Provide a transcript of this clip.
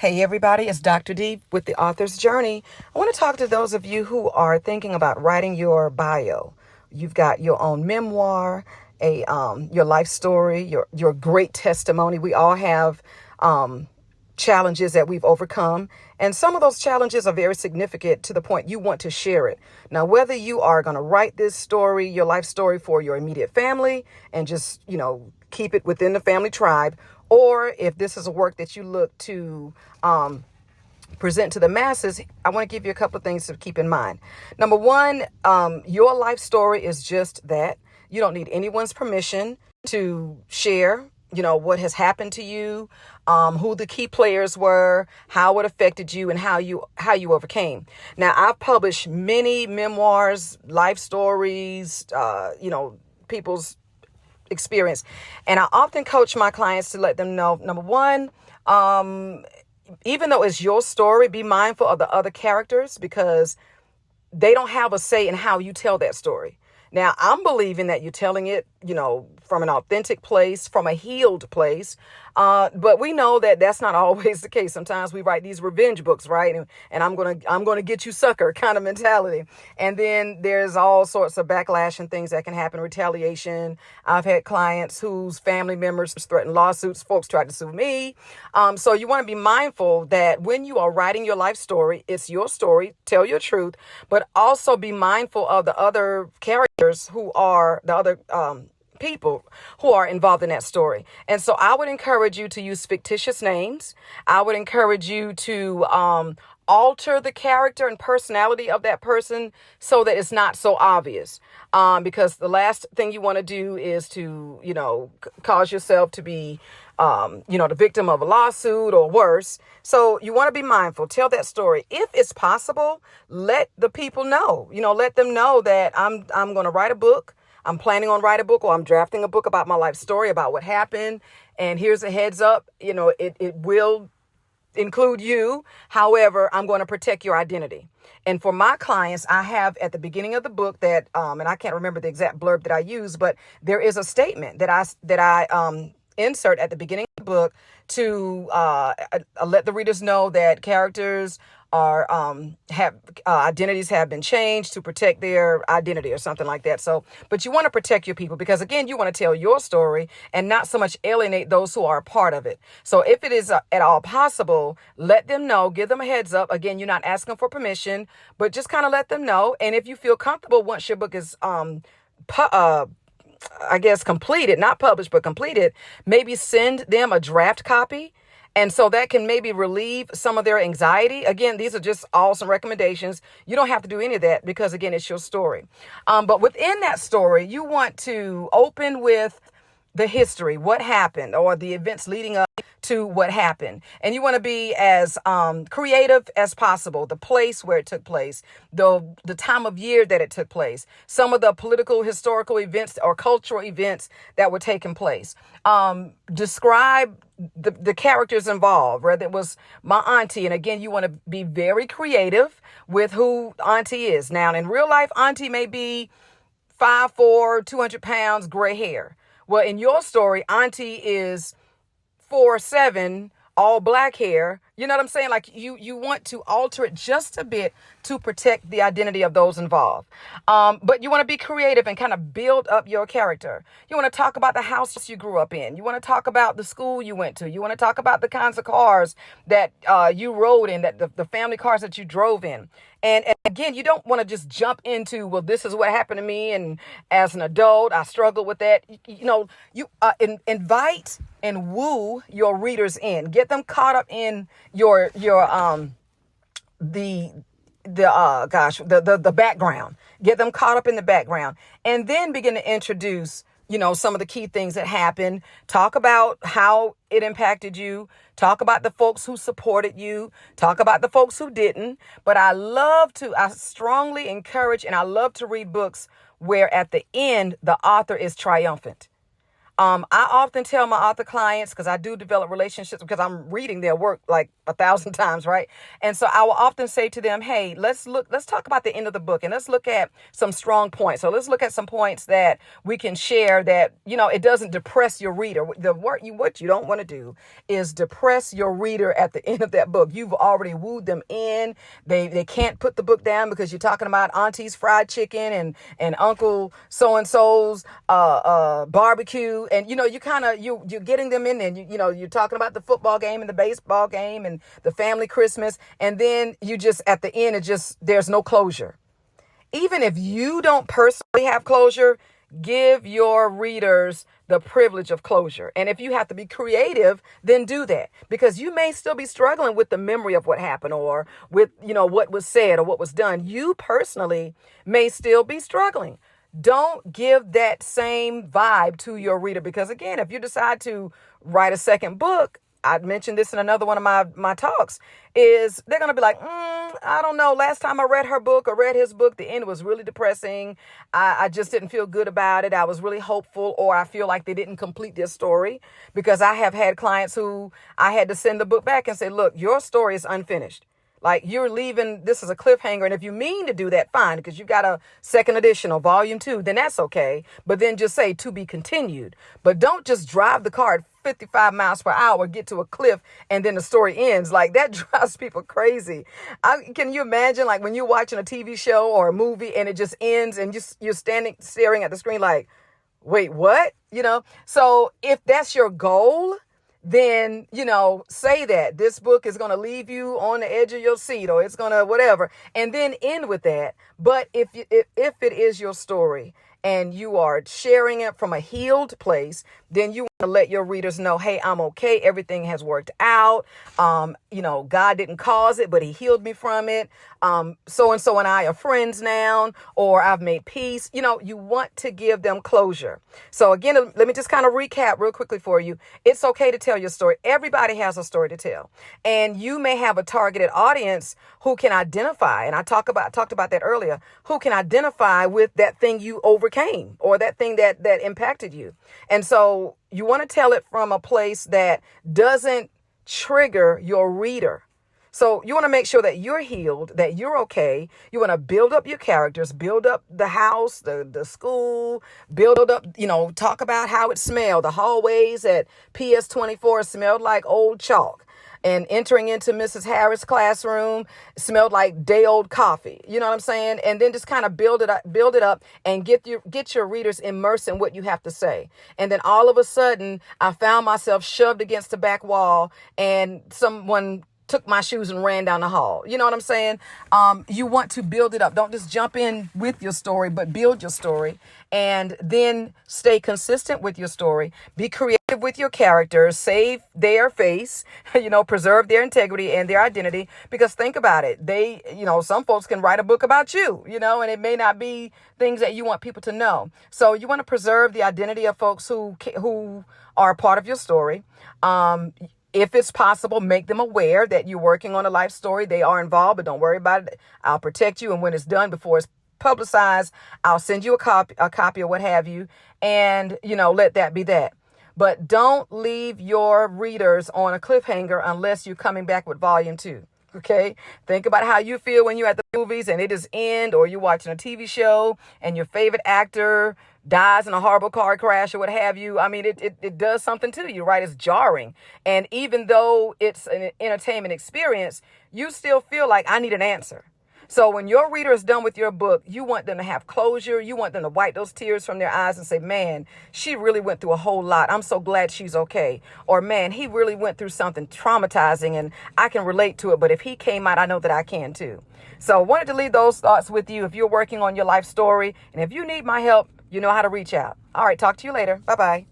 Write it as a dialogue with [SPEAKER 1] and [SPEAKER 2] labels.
[SPEAKER 1] Hey everybody, it's Dr. D with the Author's Journey. I want to talk to those of you who are thinking about writing your bio. You've got your own memoir, your life story, your great testimony. We all have challenges that we've overcome, and some of those challenges are very significant to the point you want to share it. Now, whether you are going to write this story, your life story, for your immediate family and just, keep it within the family tribe, or if this is a work that you look to present to the masses, I want to give you a couple of things to keep in mind. Number one, your life story is just that. You don't need anyone's permission to share, what has happened to you, who the key players were, how it affected you, and how you overcame. Now, I've published many memoirs, life stories, people's experience. And I often coach my clients to let them know, number one, even though it's your story, be mindful of the other characters because they don't have a say in how you tell that story. Now, I'm believing that you're telling it, from an authentic place, from a healed place. But we know that that's not always the case. Sometimes we write these revenge books, right? And I'm gonna get you sucker kind of mentality. And then there's all sorts of backlash and things that can happen, retaliation. I've had clients whose family members threatened lawsuits. Folks tried to sue me. So you want to be mindful that when you are writing your life story, it's your story, tell your truth, but also be mindful of the other characters who are the other people who are involved in that story. And so I would encourage you to use fictitious names. I would encourage you to alter the character and personality of that person so that it's not so obvious. Because the last thing you want to do is to, cause yourself to be, the victim of a lawsuit or worse. So you want to be mindful. Tell that story. If it's possible, let the people know, let them know that I'm going to write a book. I'm planning on writing a book, or I'm drafting a book about my life story, about what happened. And here's a heads up, it will include you. However, I'm going to protect your identity. And for my clients, I have at the beginning of the book that, and I can't remember the exact blurb that I use, but there is a statement that I insert at the beginning of the book to let the readers know that characters are have identities have been changed to protect their identity or something like that. So, but you want to protect your people because again, you want to tell your story and not so much alienate those who are a part of it. So if it is at all possible, let them know, give them a heads up. Again, you're not asking for permission, but just kind of let them know. And if you feel comfortable once your book is completed, not published, but completed, maybe send them a draft copy. And so that can maybe relieve some of their anxiety. Again, these are just all some recommendations. You don't have to do any of that because, again, it's your story. But within that story, you want to open with the history, what happened, or the events leading up to what happened. And you want to be as creative as possible. The place where it took place, the time of year that it took place, some of the political, historical events or cultural events that were taking place. Describe the characters involved, whether it was my auntie. And again, you want to be very creative with who auntie is. Now, in real life, auntie may be 5'4", 200 pounds, gray hair. Well, in your story, auntie is 4'7", all black hair. You know what I'm saying? Like you want to alter it just a bit to protect the identity of those involved. But you want to be creative and kind of build up your character. You want to talk about the house you grew up in. You want to talk about the school you went to. You want to talk about the kinds of cars that you rode in, that the family cars that you drove in. And again, you don't want to just jump into, well, this is what happened to me. And as an adult, I struggled with that. You invite and woo your readers in. Get them caught up in the background. Get them caught up in the background, and then begin to introduce some of the key things that happened. Talk about how it impacted you. Talk about the folks who supported you. Talk about the folks who didn't. But I strongly encourage, and I love to read books where at the end, the author is triumphant. I often tell my author clients, because I do develop relationships because I'm reading their work like 1,000 times, right? And so I will often say to them, hey, let's talk about the end of the book and let's look at some strong points. So let's look at some points that we can share that, it doesn't depress your reader. What you don't want to do is depress your reader at the end of that book. You've already wooed them in. They can't put the book down because you're talking about Auntie's fried chicken and Uncle so-and-so's barbecue. And, you're getting them in there. You're talking about the football game and the baseball game and the family Christmas. And then you just, at the end, there's no closure. Even if you don't personally have closure, give your readers the privilege of closure. And if you have to be creative, then do that, because you may still be struggling with the memory of what happened or with, what was said or what was done. You personally may still be struggling. Don't give that same vibe to your reader, because again, if you decide to write a second book, I mentioned this in another one of my talks, is they're going to be like, I don't know. Last time I read her book or read his book, the end was really depressing. I just didn't feel good about it. I was really hopeful, or I feel like they didn't complete their story, because I have had clients who I had to send the book back and say, look, your story is unfinished. Like, you're leaving this as a cliffhanger. And if you mean to do that, fine, because you got a second edition or volume 2, then that's okay. But then just say to be continued. But don't just drive the car at 55 miles per hour, get to a cliff, and then the story ends. Like, that drives people crazy. Can you imagine, like, when you're watching a TV show or a movie and it just ends and you're staring at the screen like, wait, what? So if that's your goal, then, say that this book is going to leave you on the edge of your seat, or it's going to whatever, and then end with that. But if it is your story and you are sharing it from a healed place, then you want to let your readers know, hey, I'm okay. Everything has worked out. God didn't cause it, but he healed me from it. So-and-so and I are friends now, or I've made peace. You want to give them closure. So again, let me just kind of recap real quickly for you. It's okay to tell your story. Everybody has a story to tell. And you may have a targeted audience who can identify, and I talked about that earlier, who can identify with that thing you overcame or that thing that impacted you. And so you want to tell it from a place that doesn't trigger your reader. So you want to make sure that you're healed, that you're okay. You want to build up your characters, build up the house, the school, build up, talk about how it smelled. The hallways at PS 24 smelled like old chalk. And entering into Mrs. Harris' classroom smelled like day old coffee. You know what I'm saying? And then just kind of build it up and get your readers immersed in what you have to say. And then all of a sudden, I found myself shoved against the back wall and someone took my shoes and ran down the hall. You know what I'm saying? You want to build it up. Don't just jump in with your story, but build your story and then stay consistent with your story. Be creative with your characters, save their face, preserve their integrity and their identity. Because think about it. Some folks can write a book about you, and it may not be things that you want people to know. So you want to preserve the identity of folks who are a part of your story. If it's possible, make them aware that you're working on a life story. They are involved, but don't worry about it. I'll protect you. And when it's done, before it's publicized, I'll send you a copy or what have you. And, let that be that. But don't leave your readers on a cliffhanger unless you're coming back with volume 2. Okay. Think about how you feel when you're at the movies and it is end, or you're watching a TV show and your favorite actor dies in a horrible car crash or what have you. I mean, it does something to you, right? It's jarring. And even though it's an entertainment experience, you still feel like I need an answer. So when your reader is done with your book, you want them to have closure. You want them to wipe those tears from their eyes and say, man, she really went through a whole lot. I'm so glad she's okay. Or, man, he really went through something traumatizing and I can relate to it. But if he came out, I know that I can too. So I wanted to leave those thoughts with you if you're working on your life story. And if you need my help, you know how to reach out. All right. Talk to you later. Bye-bye.